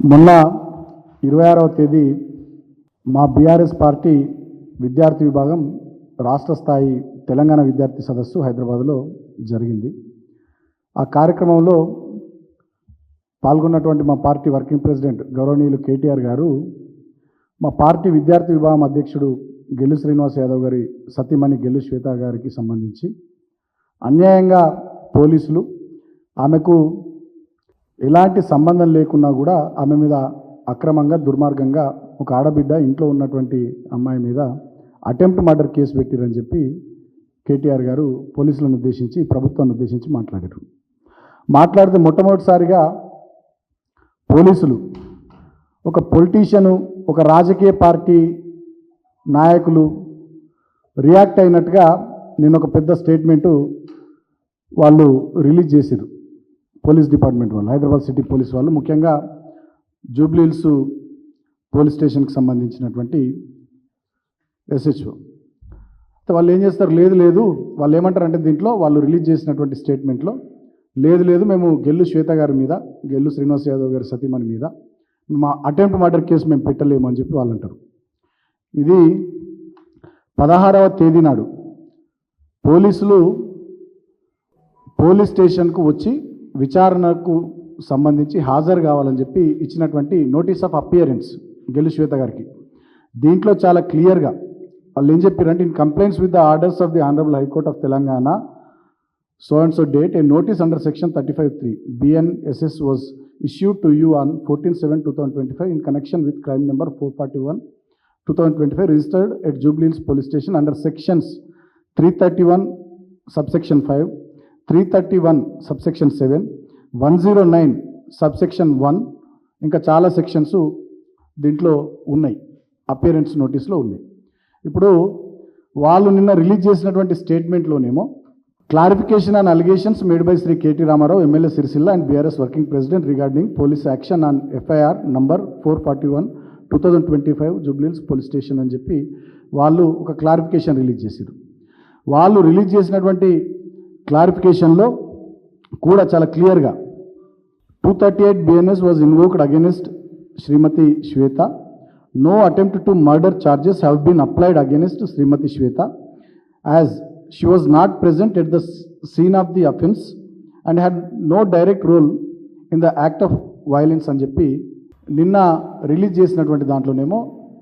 మొన్న 26వ తేదీ మా బీఆర్ఎస్ పార్టీ విద్యార్థి విభాగం రాష్ట్ర స్థాయి తెలంగాణ విద్యార్థి సదస్సు హైదరాబాద్లో జరిగింది. ఆ కార్యక్రమంలో పాల్గొన్నటువంటి మా పార్టీ వర్కింగ్ ప్రెసిడెంట్ గౌరవనీయులు కేటీఆర్ గారు మా పార్టీ విద్యార్థి విభాగం అధ్యక్షుడు గెల్లు శ్రీనివాస్ యాదవ్ గారి సతీమణి గెల్లు శ్వేత గారికి సంబంధించి అన్యాయంగా పోలీసులు ఆమెకు ఎలాంటి సంబంధం లేకున్నా కూడా ఆమె మీద అక్రమంగా దుర్మార్గంగా ఒక ఆడబిడ్డ ఇంట్లో ఉన్నటువంటి అమ్మాయి మీద అటెంప్ట్ మర్డర్ కేసు పెట్టిరని చెప్పి కేటీఆర్ గారు పోలీసులను ఉద్దేశించి ప్రభుత్వాన్ని ఉద్దేశించి మాట్లాడితే మొట్టమొదటిసారిగా పోలీసులు ఒక పొలిటీషియను ఒక రాజకీయ పార్టీ నాయకులు రియాక్ట్ అయినట్టుగా నేను ఒక పెద్ద స్టేట్మెంటు వాళ్ళు రిలీజ్ చేశారు. పోలీస్ డిపార్ట్మెంట్ వాళ్ళు, హైదరాబాద్ సిటీ పోలీస్ వాళ్ళు, ముఖ్యంగా జూబ్లీ హిల్స్ పోలీస్ స్టేషన్కి సంబంధించినటువంటి ఎస్హెచ్ఓ. వాళ్ళు ఏం చేస్తారు, లేదు వాళ్ళు ఏమంటారంటే దీంట్లో వాళ్ళు రిలీజ్ చేసినటువంటి స్టేట్మెంట్లో లేదు మేము గెల్లు శ్వేత గారి మీద, గెల్లు శ్రీనివాస్ యాదవ్ గారి సతీమణి మీద మా అటెంప్ట్ మర్డర్ కేసు మేము పెట్టలేము అని చెప్పి వాళ్ళు అంటారు. ఇది 16వ తేదీ నాడు పోలీసులు పోలీస్ స్టేషన్కు వచ్చి విచారణకు సంబంధించి హాజరు కావాలని చెప్పి ఇచ్చినటువంటి నోటీస్ ఆఫ్ అపియరెన్స్ గెల్లు శ్వేత గారికి. దీంట్లో చాలా క్లియర్గా వాళ్ళు ఏం చెప్పారంటే, in complaints with the orders of the honourable high court of Telangana so and so date, a notice under section 35(3) BNSS was issued to you on 14/7/2025 in connection with crime number 441/2025 registered at Jubilee Hills Police Station under sections 331 subsection 5, 331 subsection 7, 109 subsection 1 ఇంకా చాలా sections దీంట్లో ఉన్నాయి, appearance నోటీస్లో ఉన్నాయి. ఇప్పుడు వాళ్ళు నిన్న release చేసినటువంటి స్టేట్మెంట్లోనేమో clarification on allegations made by Sri K.T. Ramarao, MLA Sirisilla and BRS Working President regarding police action on FIR number 441/2025 Jubilee Hills Police Station అని చెప్పి వాళ్ళు ఒక క్లారిఫికేషన్ రిలీజ్ చేశారు. వాళ్ళు రిలీజ్ చేసినటువంటి క్లారిఫికేషన్లో కూడా చాలా క్లియర్గా 238 BNS was invoked against Srimati Shweta. No attempt to murder charges have been applied against Srimati Shweta as she was not present at the scene of the offense and had no direct role in the act of violence అని చెప్పి నిన్న release చేసినటువంటి దాంట్లోనేమో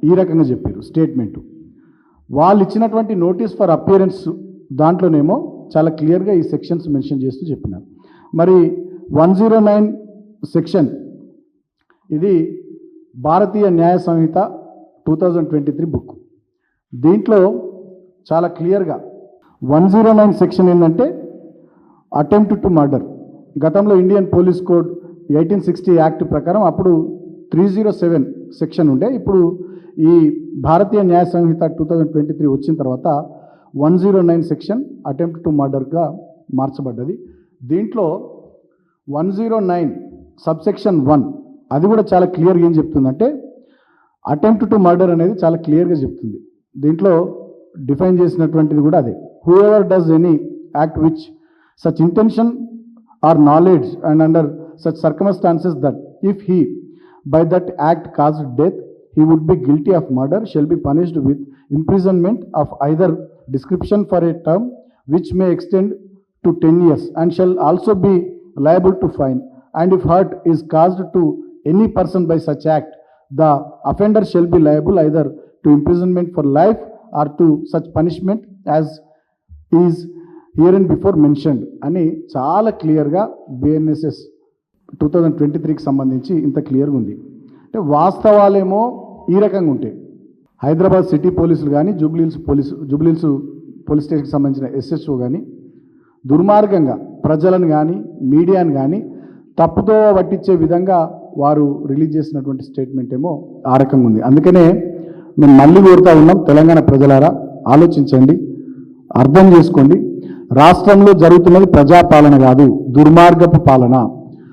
ఈ రకంగా చెప్పారు statement. వాళ్ళు ఇచ్చినటువంటి notice for appearance దాంట్లోనేమో చాలా క్లియర్గా ఈ సెక్షన్స్ మెన్షన్ చేస్తూ చెప్పినారు. మరి 109 సెక్షన్ ఇది భారతీయ న్యాయ సంహిత 2023 బుక్. దీంట్లో చాలా క్లియర్గా 109 సెక్షన్ ఏంటంటే అటెంప్ట్ టు మర్డర్. గతంలో ఇండియన్ పోలీస్ కోడ్ 1860 యాక్ట్ ప్రకారం అప్పుడు 307 సెక్షన్ ఉండే. ఇప్పుడు ఈ భారతీయ న్యాయ సంహిత 2023 వచ్చిన తర్వాత 109 సెక్షన్ అటెంప్ట్ టు మర్డర్గా మార్చబడ్డది. దీంట్లో 109 సబ్సెక్షన్ 1 అది కూడా చాలా క్లియర్గా ఏం చెప్తుందంటే, అటెంప్ట్ టు మర్డర్ అనేది చాలా క్లియర్గా చెప్తుంది. దీంట్లో డిఫైన్ చేసినటువంటిది కూడా అదే. Whoever does any act which such intention or knowledge and under such circumstances that if he by that act caused death he would be guilty of murder shall be punished with imprisonment of either description for a term which may extend to 10 years and shall also be liable to fine, and if hurt is caused to any person by such act the offender shall be liable either to imprisonment for life or to such punishment as is here and before mentioned అని చాలా క్లియర్గా BNSS 2023కి సంబంధించి ఇంత క్లియర్గా ఉంది. అంటే వాస్తవాలేమో ఈ రకంగా ఉంటాయి. హైదరాబాద్ సిటీ పోలీసులు కానీ జూబ్లీ హిల్స్ పోలీస్ స్టేషన్కి సంబంధించిన ఎస్హెచ్ఓ కానీ దుర్మార్గంగా ప్రజలను కానీ మీడియాను కానీ తప్పుతో పట్టించే విధంగా వారు రిలీజ్ చేసినటువంటి స్టేట్మెంట్ ఏమో ఆ రకంగా ఉంది. అందుకనే మేము మళ్ళీ కోరుతా ఉన్నాం, తెలంగాణ ప్రజలారా ఆలోచించండి, అర్థం చేసుకోండి. రాష్ట్రంలో జరుగుతున్నది ప్రజాపాలన కాదు, దుర్మార్గపు పాలన.